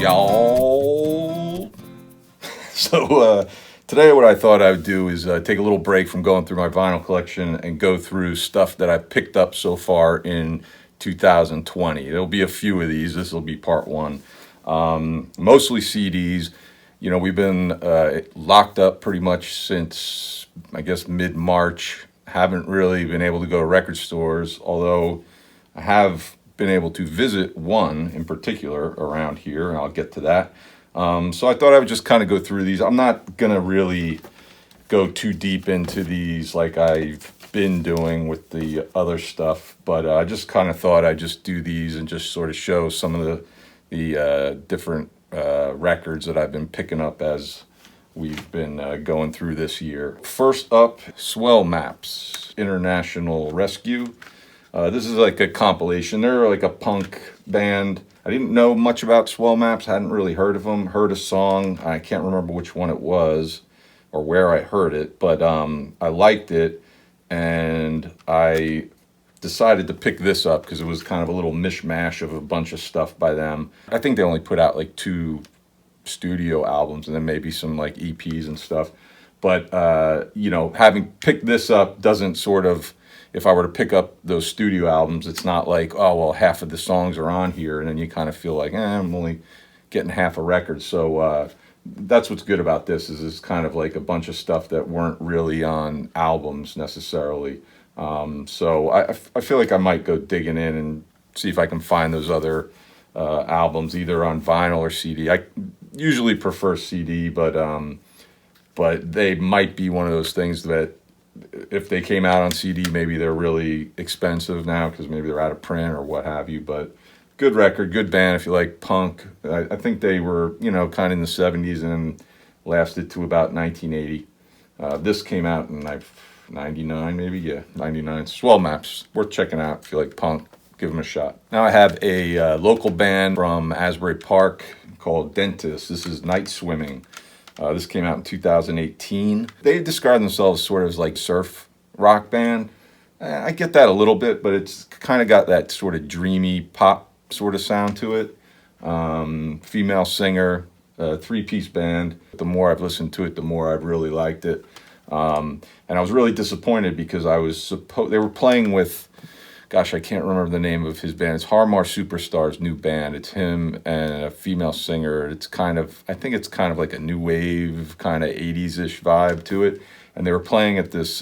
y'all? So today what I thought I would do is take a little break from going through my vinyl collection and go through stuff that I've picked up so far in 2020. There'll be a few of these. This will be part one. Mostly CDs. You know, we've been locked up pretty much since, I guess, mid-March. Haven't really been able to go to record stores, although I have been able to visit one in particular around here, and I'll get to that. So I thought I would just kind of go through these. I'm not going to really go too deep into these like I've been doing with the other stuff, but I just kind of thought I'd just do these and just sort of show some of the different records that I've been picking up as we've been going through this year. First up, Swell Maps, International Rescue. This is like a compilation. They're like a punk band. I didn't know much about Swell Maps, hadn't really heard of them. Heard a song, I can't remember which one it was or where I heard it, but I liked it, and I decided to pick this up because it was kind of a little mishmash of a bunch of stuff by them. I think they only put out like 2 studio albums and then maybe some like EPs and stuff. But, you know, having picked this up doesn't sort of, if I were to pick up those studio albums, it's not like, oh, well, half of the songs are on here, and then you kind of feel like, I'm only getting half a record. So that's what's good about this, is it's kind of like a bunch of stuff that weren't really on albums necessarily. So I feel like I might go digging in and see if I can find those other albums, either on vinyl or CD. I usually prefer CD, but they might be one of those things that if they came out on CD, maybe they're really expensive now because maybe they're out of print or what have you. But good record, good band if you like punk. I think they were, you know, kind of in the 70s and lasted to about 1980. This came out in 99 maybe, yeah, 99. Swell Maps, worth checking out if you like punk. Give them a shot. Now I have a local band from Asbury Park called Dentist. This is Night Swimming. This came out in 2018. They describe themselves sort of as like surf rock band. I get that a little bit, but it's kind of got that sort of dreamy pop sort of sound to it. Female singer, 3-piece band. The more I've listened to it, the more I've really liked it. And I was really disappointed because they were playing with, gosh, I can't remember the name of his band. It's Harmar Superstar's new band. It's him and a female singer. I think it's kind of like a new wave, kind of 80s-ish vibe to it. And they were playing at this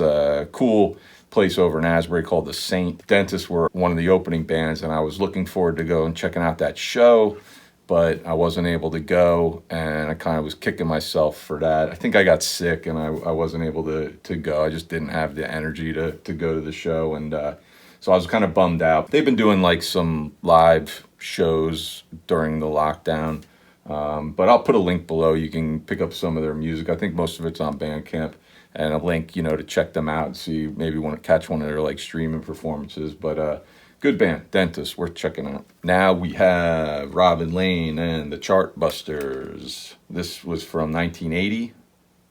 cool place over in Asbury called The Saint. Dentists were one of the opening bands, and I was looking forward to go and checking out that show, but I wasn't able to go, and I kind of was kicking myself for that. I think I got sick, and I wasn't able to go. I just didn't have the energy to go to the show, and so I was kind of bummed out. They've been doing like some live shows during the lockdown, but I'll put a link below. You can pick up some of their music. I think most of it's on Bandcamp, and a link, you know, to check them out and see, maybe want to catch one of their like streaming performances. But good band, Dentist, worth checking out. Now we have Robin Lane and the Chartbusters. This was from 1980.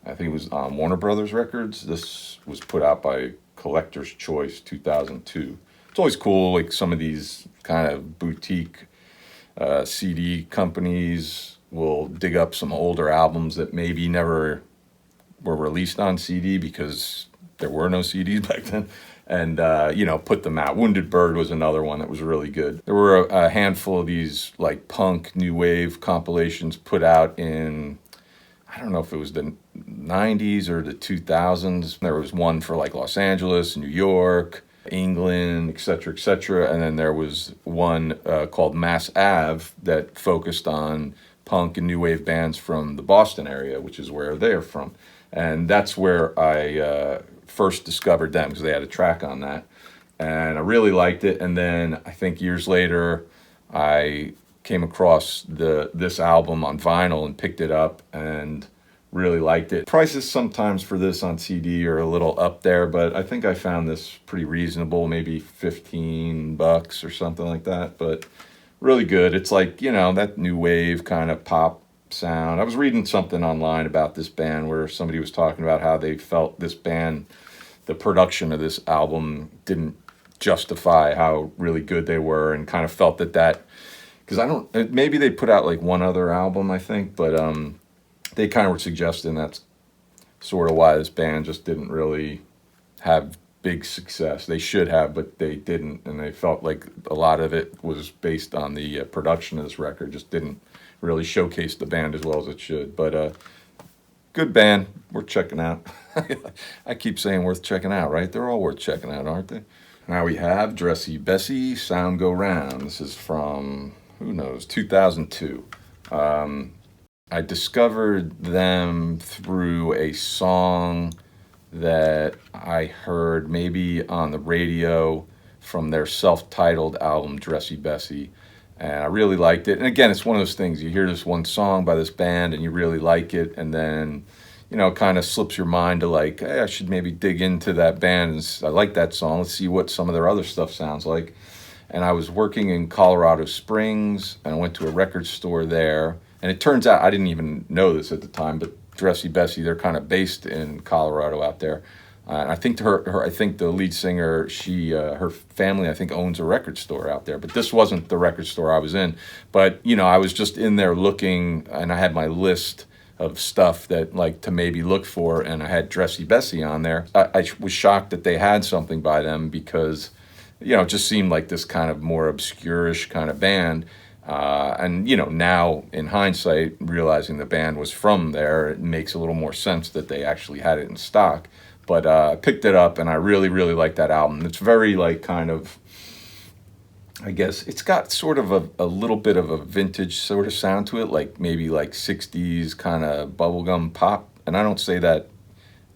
I think it was on Warner Brothers Records. This was put out by Collector's Choice 2002. It's always cool, like some of these kind of boutique CD companies will dig up some older albums that maybe never were released on CD because there were no CDs back then, and you know, put them out. Wounded Bird was another one that was really good. There were a handful of these like punk new wave compilations put out in, I don't know if it was the 90s or the 2000s. There was one for like Los Angeles, New York, England, etc., and then there was one called Mass Ave that focused on punk and new wave bands from the Boston area, which is where they're from. And that's where I first discovered them, because they had a track on that, and I really liked it. And then I think years later I came across this album on vinyl and picked it up and really liked it. Prices sometimes for this on CD are a little up there, but I think I found this pretty reasonable, maybe $15 or something like that, but really good. It's like, you know, that new wave kind of pop sound. I was reading something online about this band where somebody was talking about how they felt this band, the production of this album didn't justify how really good they were, and kind of felt that because I don't, maybe they put out like one other album, I think, but they kind of were suggesting that's sort of why this band just didn't really have big success. They should have, but they didn't, and they felt like a lot of it was based on the production of this record, just didn't really showcase the band as well as it should. But good band, worth checking out. I keep saying worth checking out, right? They're all worth checking out, aren't they? Now we have Dressy Bessy, Sound Go Round. This is from, who knows, 2002. I discovered them through a song that I heard maybe on the radio from their self-titled album, Dressy Bessy. And I really liked it. And again, it's one of those things, you hear this one song by this band and you really like it, and then, you know, it kind of slips your mind to like, hey, I should maybe dig into that band. And I like that song. Let's see what some of their other stuff sounds like. And I was working in Colorado Springs, and I went to a record store there. And it turns out, I didn't even know this at the time, but Dressy Bessy, they're kind of based in Colorado out there. And I think I think the lead singer, her family, I think, owns a record store out there. But this wasn't the record store I was in. But, you know, I was just in there looking, and I had my list of stuff that, like, to maybe look for, and I had Dressy Bessy on there. I was shocked that they had something by them because, you know, it just seemed like this kind of more obscure-ish kind of band. And, you know, now in hindsight, realizing the band was from there, it makes a little more sense that they actually had it in stock. But I picked it up, and I really, really like that album. It's very, like, kind of, I guess, it's got sort of a little bit of a vintage sort of sound to it, like maybe like 60s kind of bubblegum pop. And I don't say that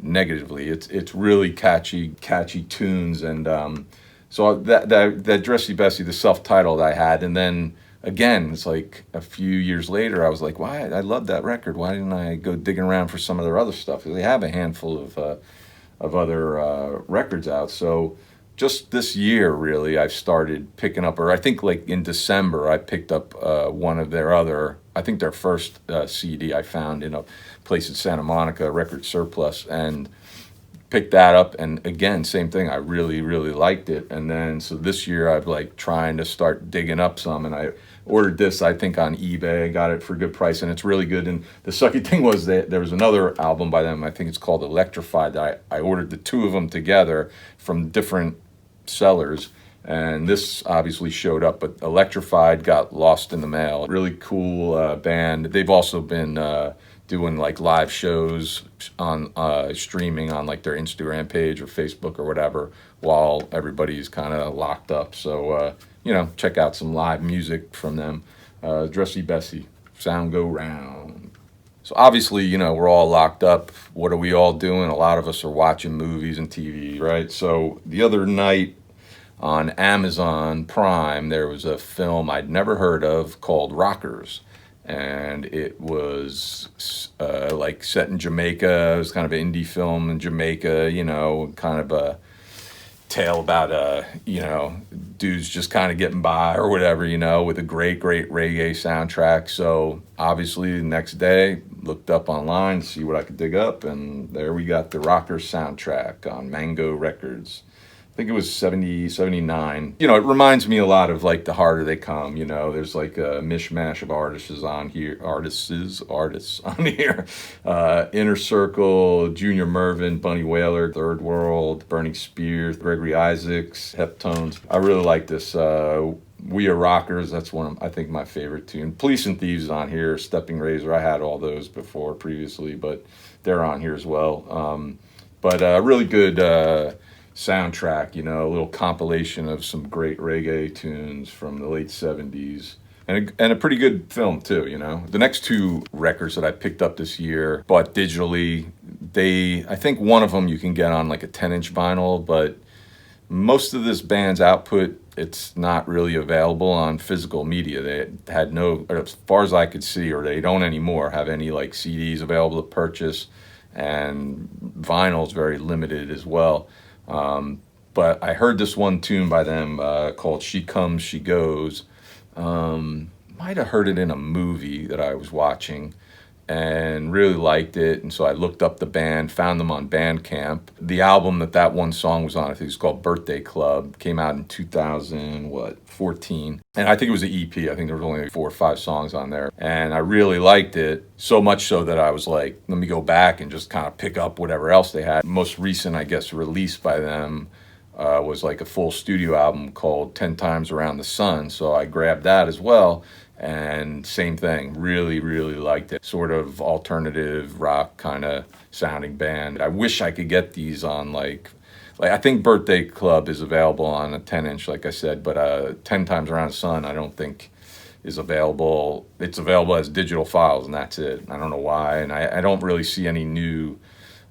negatively. It's really catchy tunes. And so that Dressy Bessy, the self-titled I had, and then again, it's like a few years later, I was like, why? I love that record. Why didn't I go digging around for some of their other stuff? They have a handful of other records out. So just this year, really, I've started picking up, or I think like in December, I picked up one of their other, I think their first CD I found in a place in Santa Monica, Record Surplus, and picked that up. And again, same thing, I really, really liked it. And then, so this year, I've like trying to start digging up some, and I ordered this, I think, on eBay. I got it for a good price, and it's really good. And the sucky thing was that there was another album by them, I think it's called Electrified, that I ordered the two of them together from different sellers, and this obviously showed up, but Electrified got lost in the mail. Really cool band. They've also been doing like live shows on streaming on like their Instagram page or Facebook or whatever while everybody's kind of locked up. So you know, check out some live music from them. Dressy Bessy, Sound Go Round. So obviously, you know, we're all locked up. What are we all doing? A lot of us are watching movies and TV, right? So the other night on Amazon Prime, there was a film I'd never heard of called Rockers. And it was like set in Jamaica. It was kind of an indie film in Jamaica, you know, kind of a tale about you know, dudes just kind of getting by or whatever, you know, with a great reggae soundtrack. So obviously the next day looked up online to see what I could dig up, and there we got the Rockers soundtrack on Mango Records. I think it was 79. You know, it reminds me a lot of like The Harder They Come. You know, there's like a mishmash of artists on here. Inner Circle, Junior Mervin, Bunny Wailer, Third World, Bernie Spears, Gregory Isaacs, Heptones. I really like this. We Are Rockers. That's one of, I think, my favorite tune. Police and Thieves is on here. Stepping Razor. I had all those before previously, but they're on here as well. But really good soundtrack, you know, a little compilation of some great reggae tunes from the late 70s. And a pretty good film, too, you know. The next two records that I picked up this year, bought digitally, I think one of them you can get on like a 10-inch vinyl, but most of this band's output, it's not really available on physical media. They had no, as far as I could see, or they don't anymore, have any like CDs available to purchase, and vinyl's very limited as well. But I heard this one tune by them called She Comes, She Goes. Might have heard it in a movie that I was watching. and really liked it. And so I looked up the band, found them on Bandcamp. The album that one song was on, I think it's called Birthday Club, came out in 2014. And I think it was an EP. I think there was only 4 or 5 songs on there. And I really liked it, so much so that I was like, let me go back and just kind of pick up whatever else they had. Most recent, I guess, release by them was like a full studio album called 10 Times Around the Sun. So I grabbed that as well. And same thing, really, really liked it. Sort of alternative rock kind of sounding band. I wish I could get these on like I think Birthday Club is available on a 10-inch, like I said, but 10 Times Around the Sun I don't think is available. It's available as digital files, and that's it. I don't know why, and I don't really see any new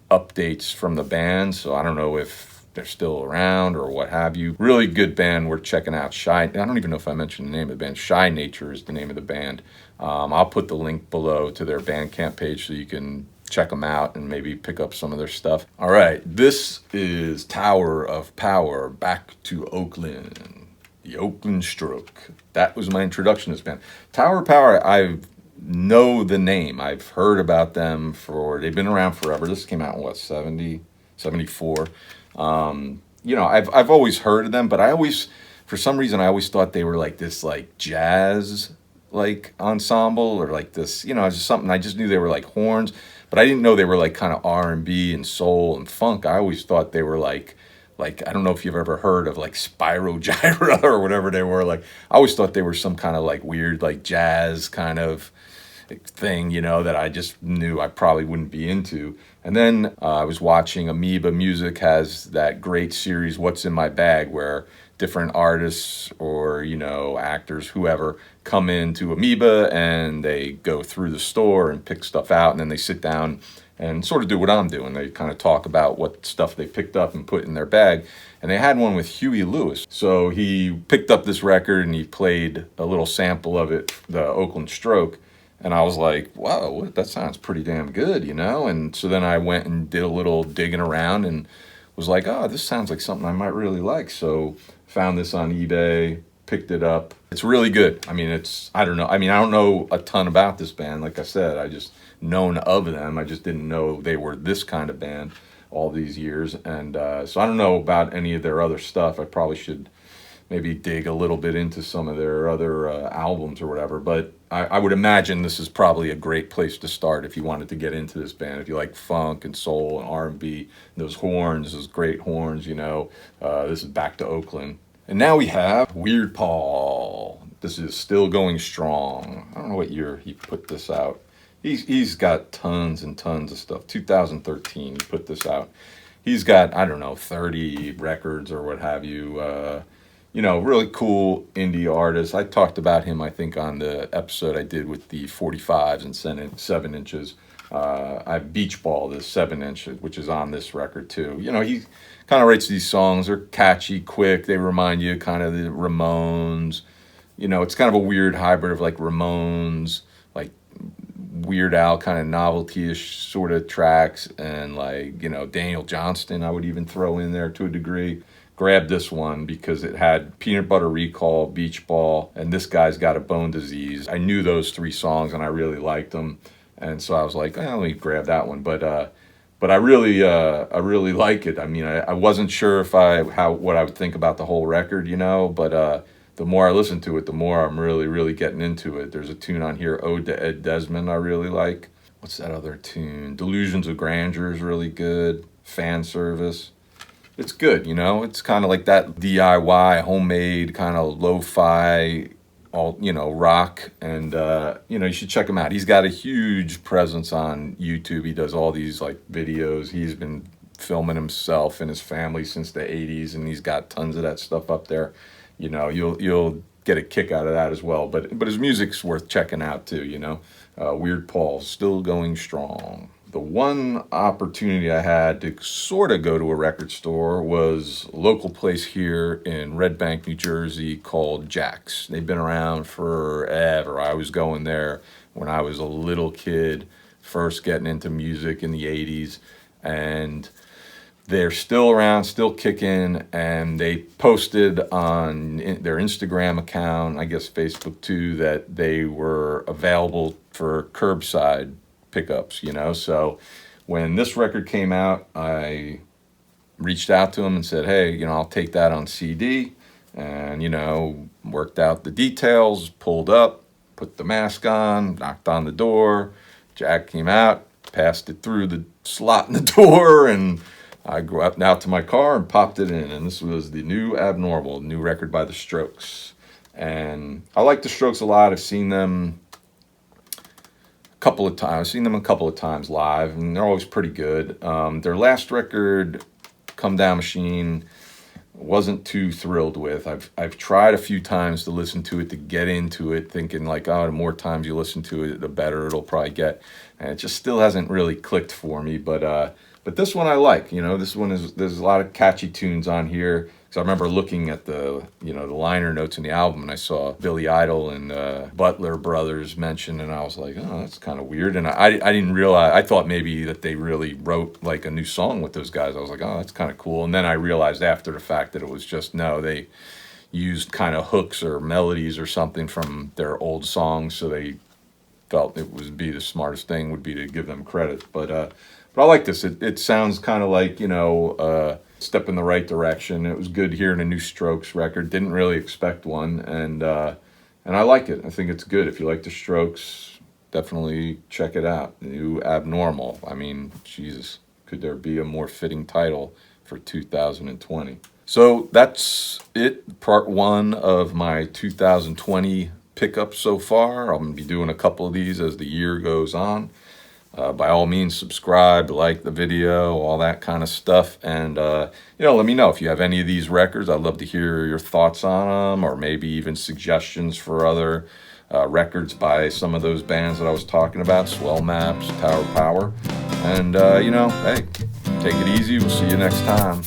updates from the band, so I don't know if they're still around or what have you. Really good band worth checking out. I don't even know if I mentioned the name of the band. Shy Nature is the name of the band. I'll put the link below to their Bandcamp page so you can check them out and maybe pick up some of their stuff. All right, this is Tower of Power, Back to Oakland, the Oakland Stroke. That was my introduction to this band. Tower of Power, I know the name. I've heard about them they've been around forever. This came out in what, 70, 74? You know, I've always heard of them, but for some reason, I always thought they were like this like jazz like ensemble or like this, you know, it's just something. I just knew they were like horns, but I didn't know they were like kind of R&B and soul and funk. I always thought they were like I don't know if you've ever heard of like Spyro Gyra or whatever they were. Like I always thought they were some kind of like weird like jazz kind of thing, you know, that I just knew I probably wouldn't be into. And then I was watching Amoeba Music has that great series, What's in My Bag, where different artists or, you know, actors, whoever, come into Amoeba and they go through the store and pick stuff out, and then they sit down and sort of do what I'm doing. They kind of talk about what stuff they picked up and put in their bag. And they had one with Huey Lewis. So he picked up this record and he played a little sample of it, the Oakland Stroke. And I was like, wow, that sounds pretty damn good, you know? And so then I went and did a little digging around and was like, oh, this sounds like something I might really like. So found this on eBay, picked it up. It's really good. I mean, I don't know a ton about this band. Like I said, I just known of them. I just didn't know they were this kind of band all these years. And so I don't know about any of their other stuff. I probably should maybe dig a little bit into some of their other albums or whatever. But I would imagine this is probably a great place to start if you wanted to get into this band. If you like funk and soul and R&B, those horns, those great horns, you know. This is Back to Oakland. And now we have Weird Paul. This is still going strong. I don't know what year he put this out. He's got tons and tons of stuff. 2013 he put this out. He's got, I don't know, 30 records or what have you. You know, really cool indie artist. I talked about him, I think, on the episode I did with the 45s and 7-inches. I Beach Ball, the 7-inch, which is on this record too. You know, he kind of writes these songs. They're catchy, quick. They remind you kind of the Ramones. You know, it's kind of a weird hybrid of like Ramones, like Weird Al kind of novelty-ish sort of tracks, and like, you know, Daniel Johnston I would even throw in there to a degree. Grabbed this one because it had Peanut Butter Recall, Beach Ball, and This Guy's Got a Bone Disease. I knew those 3 songs and I really liked them, and so I was like, let me grab that one. But I really like it. I mean, I wasn't sure what I would think about the whole record, you know, but the more I listen to it, the more I'm really getting into it. There's a tune on here, Ode to Ed Desmond, I really like. What's that other tune? Delusions of Grandeur is really good. Fan Service. It's good, you know. It's kind of like that DIY, homemade, kind of lo-fi, all, you know, rock. And, you know, you should check him out. He's got a huge presence on YouTube. He does all these, like, videos. He's been filming himself and his family since the 80s, and he's got tons of that stuff up there. You know, you'll get a kick out of that as well. But his music's worth checking out, too, you know. Weird Paul, still going strong. The one opportunity I had to sort of go to a record store was a local place here in Red Bank, New Jersey called Jack's. They've been around forever. I was going there when I was a little kid, first getting into music in the 80s, and they're still around, still kicking, and they posted on their Instagram account, I guess Facebook too, that they were available for curbside pickups, you know. So when this record came out, I reached out to him and said, hey, you know, I'll take that on CD. And, you know, worked out the details, pulled up, put the mask on, knocked on the door. Jack came out, passed it through the slot in the door, and I go up now to my car and popped it in. And this was the new Abnormal, new record by the Strokes. And I like the Strokes a lot. I've seen them a couple of times. I've seen them a couple of times live, and they're always pretty good. Their last record, Come Down Machine, wasn't too thrilled with. I've tried a few times to listen to it, to get into it, thinking like, oh, the more times you listen to it, the better it'll probably get. And it just still hasn't really clicked for me. But this one I like. You know, this one there's a lot of catchy tunes on here. So I remember looking at the liner notes in the album, and I saw Billy Idol and Butler Brothers mentioned, and I was like, oh, that's kind of weird. And I didn't realize, I thought maybe that they really wrote like a new song with those guys. I was like, oh, that's kind of cool. And then I realized after the fact that it was just, no, they used kind of hooks or melodies or something from their old songs, so they felt it would be the smartest thing would be to give them credit. But I like this. It sounds kind of like, step in the right direction. It was good hearing a new Strokes record. Didn't really expect one, and I like it. I think it's good. If you like the Strokes, definitely check it out. The new Abnormal. I mean, Jesus, could there be a more fitting title for 2020? So that's it. Part one of my 2020 pickups so far. I'm going to be doing a couple of these as the year goes on. By all means, subscribe, like the video, all that kind of stuff. And, let me know if you have any of these records. I'd love to hear your thoughts on them, or maybe even suggestions for other records by some of those bands that I was talking about, Swell Maps, Tower Power. And, hey, take it easy. We'll see you next time.